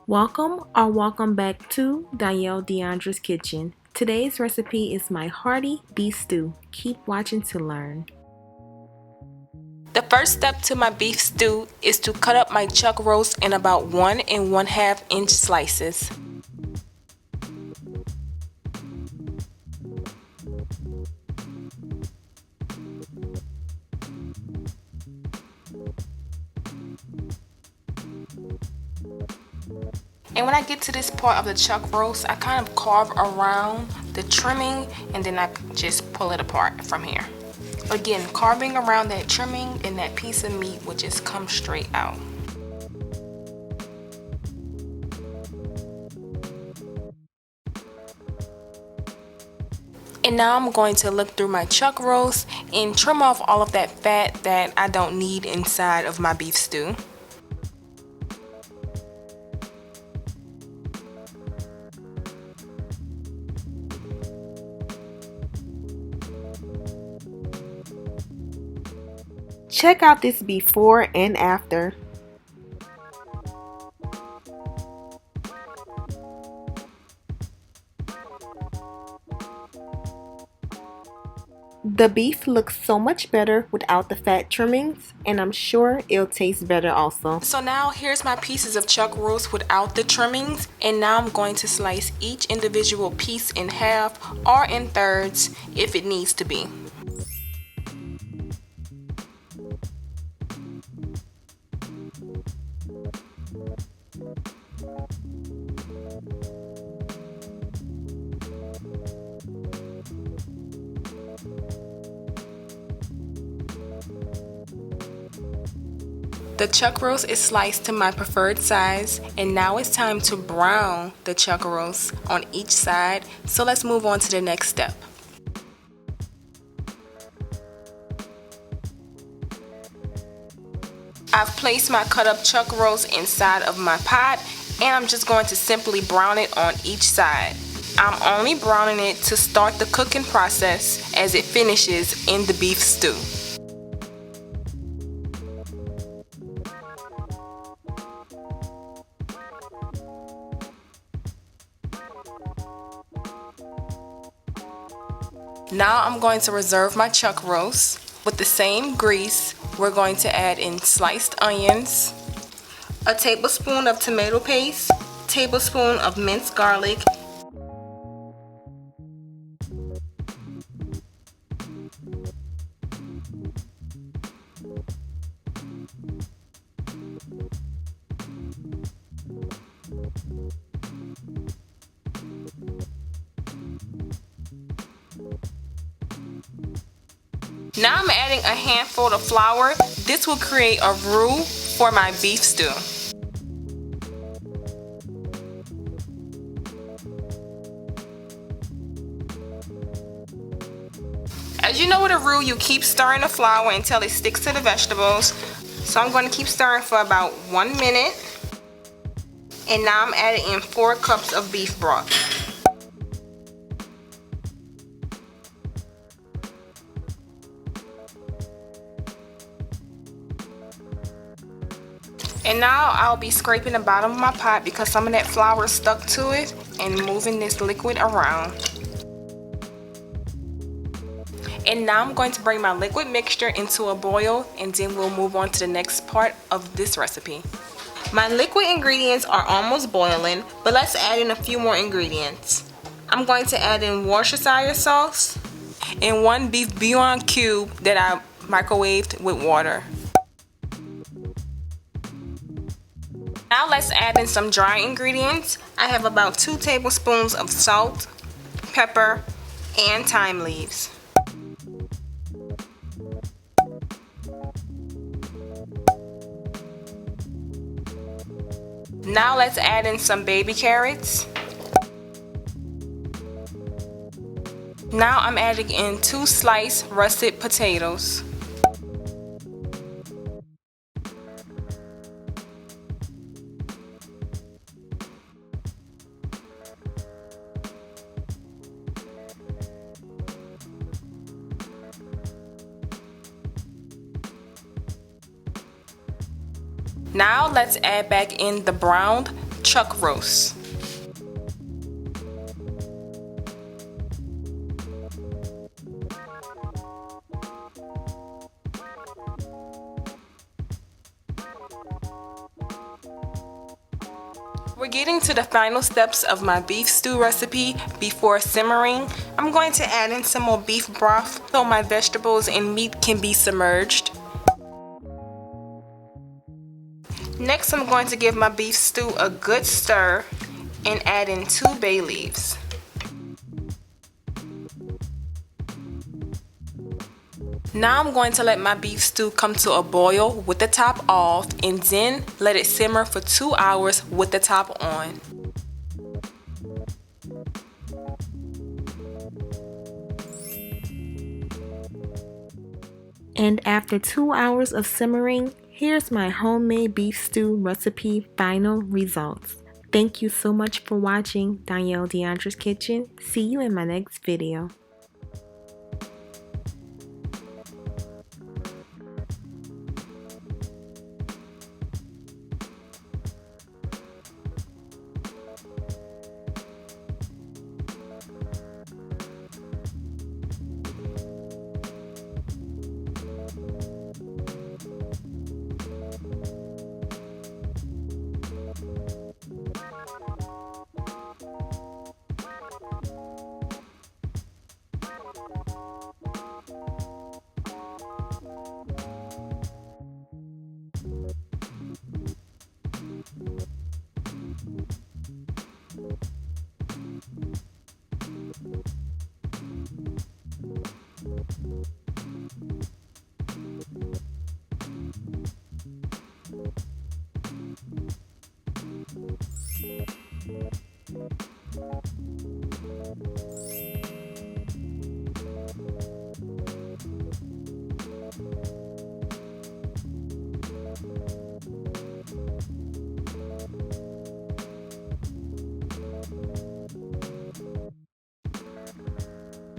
Welcome back to Deoundra's kitchen. Today's recipe is my hearty beef stew. Keep watching to learn. The first step to my beef stew is to cut up my chuck roast in about 1 1/2 inch slices. And when I get to this part of the chuck roast, I kind of carve around the trimming and then I just pull it apart from here. Again, carving around that trimming and that piece of meat will just come straight out. And now I'm going to look through my chuck roast and trim off all of that fat that I don't need inside of my beef stew. Check out this before and after. The beef looks so much better without the fat trimmings, and I'm sure it'll taste better also. So now here's my pieces of chuck roast without the trimmings, and now I'm going to slice each individual piece in half or in thirds if it needs to be. The chuck roast is sliced to my preferred size, and now it's time to brown the chuck roast on each side. So let's move on to the next step. I've placed my cut up chuck roast inside of my pot, and I'm just going to simply brown it on each side. I'm only browning it to start the cooking process as it finishes in the beef stew. Now I'm going to reserve my chuck roast. With the same grease, we're going to add in sliced onions, a tablespoon of tomato paste, tablespoon of minced garlic, Now I'm adding a handful of flour. This will create a roux for my beef stew. As you know with a roux, you keep stirring the flour until it sticks to the vegetables. So I'm going to keep stirring for about 1 minute. And now I'm adding in 4 cups of beef broth. And now I'll be scraping the bottom of my pot because some of that flour stuck to it and moving this liquid around. And now I'm going to bring my liquid mixture into a boil, and then we'll move on to the next part of this recipe. My liquid ingredients are almost boiling, but let's add in a few more ingredients. I'm going to add in Worcestershire sauce and 1 beef bouillon cube that I microwaved with water. Now let's add in some dry ingredients. I have about 2 tablespoons of salt, pepper, and thyme leaves. Now let's add in some baby carrots. Now I'm adding in 2 sliced russet potatoes. Now let's add back in the browned chuck roast. We're getting to the final steps of my beef stew recipe. Before simmering, I'm going to add in some more beef broth so my vegetables and meat can be submerged. Next, I'm going to give my beef stew a good stir and add in 2 bay leaves. Now I'm going to let my beef stew come to a boil with the top off and then let it simmer for 2 hours with the top on. And after 2 hours of simmering, here's my homemade beef stew recipe final results. Thank you so much for watching Donielle Deoundra's Kitchen. See you in my next video.